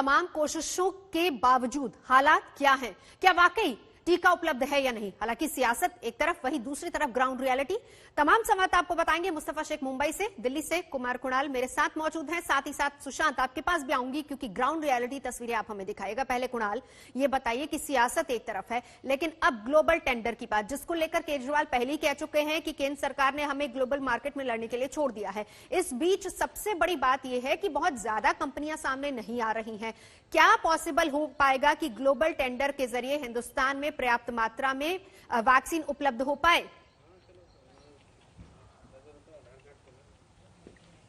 तमाम कोशिशों के बावजूद हालात क्या हैं? क्या वाकई टीका उपलब्ध है या नहीं? हालांकि सियासत एक तरफ, वहीं दूसरी तरफ ग्राउंड रियलिटी। तमाम संवाद आपको बताएंगे। मुस्तफा शेख मुंबई से, दिल्ली से कुमार कुणाल मेरे साथ मौजूद हैं, साथ ही साथ सुशांत आपके पास भी आऊंगी क्योंकि ग्राउंड रियलिटी तस्वीरें आप हमें दिखाएगा। पहले कुणाल, ये बताइए कि सियासत एक तरफ है, लेकिन अब ग्लोबल टेंडर की बात, जिसको लेकर केजरीवाल पहले ही कह चुके हैं कि केंद्र सरकार ने हमें ग्लोबल मार्केट में लड़ने के लिए छोड़ दिया है। इस बीच सबसे बड़ी बात यह है कि बहुत ज्यादा कंपनियां सामने नहीं आ रही हैं। क्या पॉसिबल हो पाएगा कि ग्लोबल टेंडर के जरिए हिंदुस्तान में पर्याप्त मात्रा में वैक्सीन उपलब्ध हो पाए?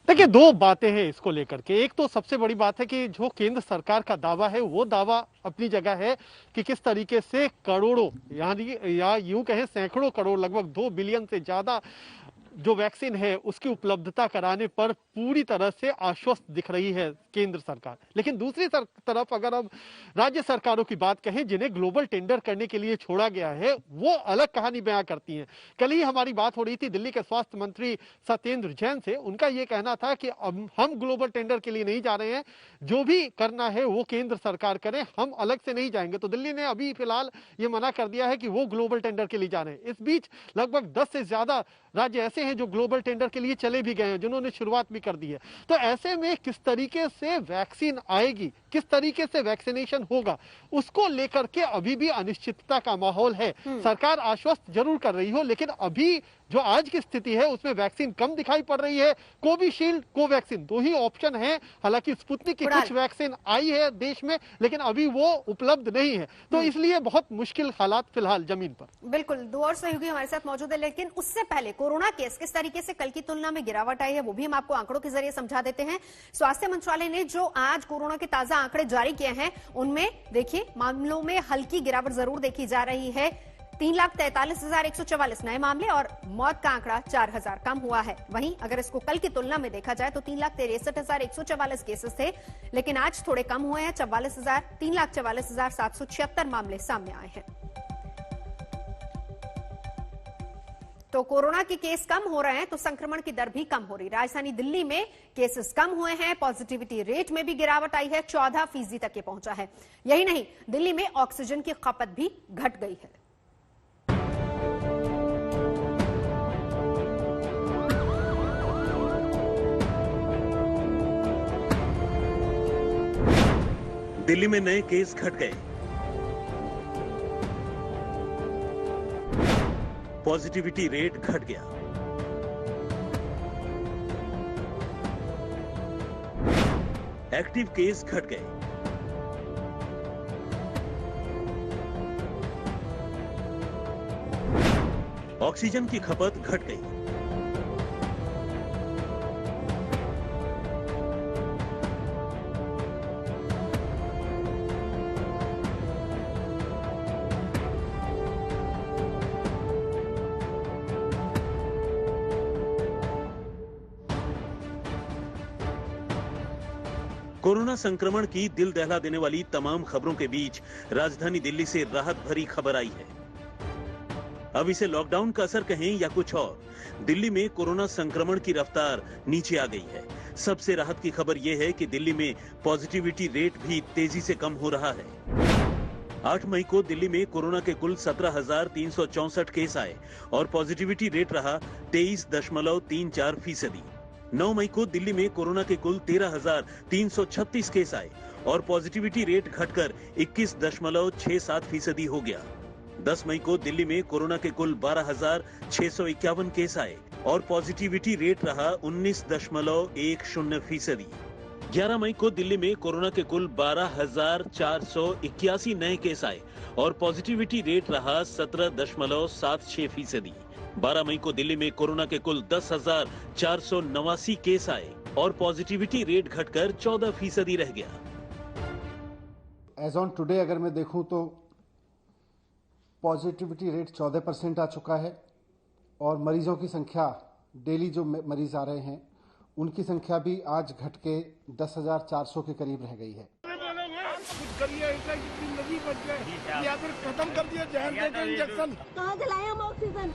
देखिए, दो बातें हैं इसको लेकर के। एक तो सबसे बड़ी बात है कि जो केंद्र सरकार का दावा है वो दावा अपनी जगह है कि किस तरीके से करोड़ों, यानी या यूं कहें सैकड़ों करोड़, लगभग 2 बिलियन से ज्यादा जो वैक्सीन है उसकी उपलब्धता कराने पर पूरी तरह से आश्वस्त दिख रही है केंद्र सरकार। लेकिन दूसरी तरफ अगर अब राज्य सरकारों की बात कहें जिन्हें ग्लोबल टेंडर करने के लिए छोड़ा गया है, वो अलग कहानी बयां करती हैं। कल ही हमारी बात हो रही थी दिल्ली के स्वास्थ्य मंत्री सत्येंद्र जैन से। उनका ये कहना था कि अब हम ग्लोबल टेंडर के लिए नहीं जा रहे हैं, जो भी करना है वो केंद्र सरकार करे, हम अलग से नहीं जाएंगे। तो दिल्ली ने अभी फिलहाल ये मना कर दिया है कि वो ग्लोबल टेंडर के लिए जा रहे हैं। इस बीच लगभग 10 से ज्यादा राज्य ऐसे हैं जो ग्लोबल टेंडर के लिए चले भी गए हैं, जिन्होंने शुरुआत भी कर दी है। तो ऐसे में किस तरीके से वैक्सीन आएगी, किस तरीके से वैक्सीनेशन होगा, उसको लेकर के अभी भी अनिश्चितता का माहौल है। सरकार आश्वस्त जरूर कर रही हो, लेकिन अभी जो आज की स्थिति है उसमें वैक्सीन कम दिखाई पड़ रही है। कोविशील्ड, कोवैक्सीन, दो ही ऑप्शन है। हालांकि स्पुतनिक की कुछ वैक्सीन आई है देश में, लेकिन अभी वो उपलब्ध नहीं है। तो इसलिए बहुत मुश्किल हालात फिलहाल जमीन पर। बिल्कुल, दो और सहयोगी हमारे साथ मौजूद है, लेकिन उससे पहले कोरोना केस किस तरीके से कल की तुलना में गिरावट आई है वो भी हम आपको आंकड़ों के जरिए समझा देते हैं। स्वास्थ्य मंत्रालय ने जो आज कोरोना के ताजा आंकड़े जारी किए हैं उनमें देखिए मामलों में हल्की गिरावट जरूर देखी जा रही है। 3,43,144 नए मामले और मौत का आंकड़ा 4,000 कम हुआ है। वहीं अगर इसको कल की तुलना में देखा जाए तो 3,63,144 केसेस थे, लेकिन आज थोड़े कम हुए हैं। 3,44,776 मामले सामने आए हैं। तो कोरोना के केस कम हो रहे हैं तो संक्रमण की दर भी कम हो रही। राजधानी दिल्ली में केसेस कम हुए हैं, पॉजिटिविटी रेट में भी गिरावट आई है, 14% तक ये पहुंचा है। यही नहीं, दिल्ली में ऑक्सीजन की खपत भी घट गई है। दिल्ली में नए केस घट गए, पॉजिटिविटी रेट घट गया, एक्टिव केस घट गए, ऑक्सीजन की खपत घट गई। कोरोना संक्रमण की दिल दहला देने वाली तमाम खबरों के बीच राजधानी दिल्ली से राहत भरी खबर आई है। अब इसे लॉकडाउन का असर कहें या कुछ और, दिल्ली में कोरोना संक्रमण की रफ्तार नीचे आ गई है। सबसे राहत की खबर यह है कि दिल्ली में पॉजिटिविटी रेट भी तेजी से कम हो रहा है। 8 मई को दिल्ली में कोरोना के कुल 17,364 केस आए और पॉजिटिविटी रेट रहा 23.34%। 9 मई को दिल्ली में कोरोना के कुल 13,336 केस आए और पॉजिटिविटी रेट घटकर 21.67% हो गया। 10 मई को दिल्ली में कोरोना के कुल 12,651 केस आए और पॉजिटिविटी रेट रहा 19.10%। 11 मई को दिल्ली में कोरोना के कुल 12,481 नए केस आए और पॉजिटिविटी रेट रहा 17.76%। 12 मई को दिल्ली में कोरोना के कुल 10,489 केस आए और पॉजिटिविटी रेट घटकर 14% रह गया। एज ऑन टुडे अगर मैं देखूं तो पॉजिटिविटी रेट 14% आ चुका है और मरीजों की संख्या, डेली जो मरीज आ रहे हैं उनकी संख्या भी आज घट के 10,400 के करीब रह गई है। या फिर खत्म कर दिया जहर देकर इंजेक्शन। कहाँ से लाए हम ऑक्सीजन?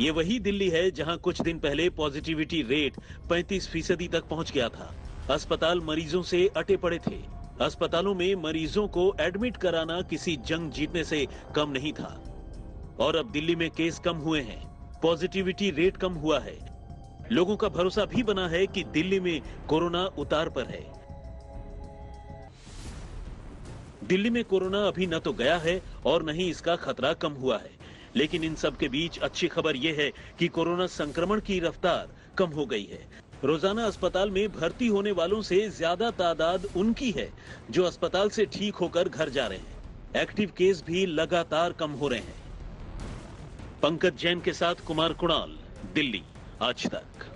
ये वही दिल्ली है जहां कुछ दिन पहले पॉजिटिविटी रेट 35% तक पहुंच गया था। अस्पताल मरीजों से अटे पड़े थे। अस्पतालों में मरीजों को एडमिट कराना किसी जंग जीतने से कम नहीं था। और अब दिल्ली में केस कम हुए हैं, पॉजिटिविटी रेट कम हुआ है। लोगों का भरोसा भी बना है कि दिल्ली में कोरोना उतार पर है। दिल्ली में कोरोना अभी न तो गया है और न ही इसका खतरा कम हुआ है, लेकिन इन सब के बीच अच्छी खबर यह है कि कोरोना संक्रमण की रफ्तार कम हो गई है। रोजाना अस्पताल में भर्ती होने वालों से ज्यादा तादाद उनकी है जो अस्पताल से ठीक होकर घर जा रहे हैं। एक्टिव केस भी लगातार कम हो रहे हैं। पंकज जैन के साथ कुमार कुणाल, दिल्ली आज तक।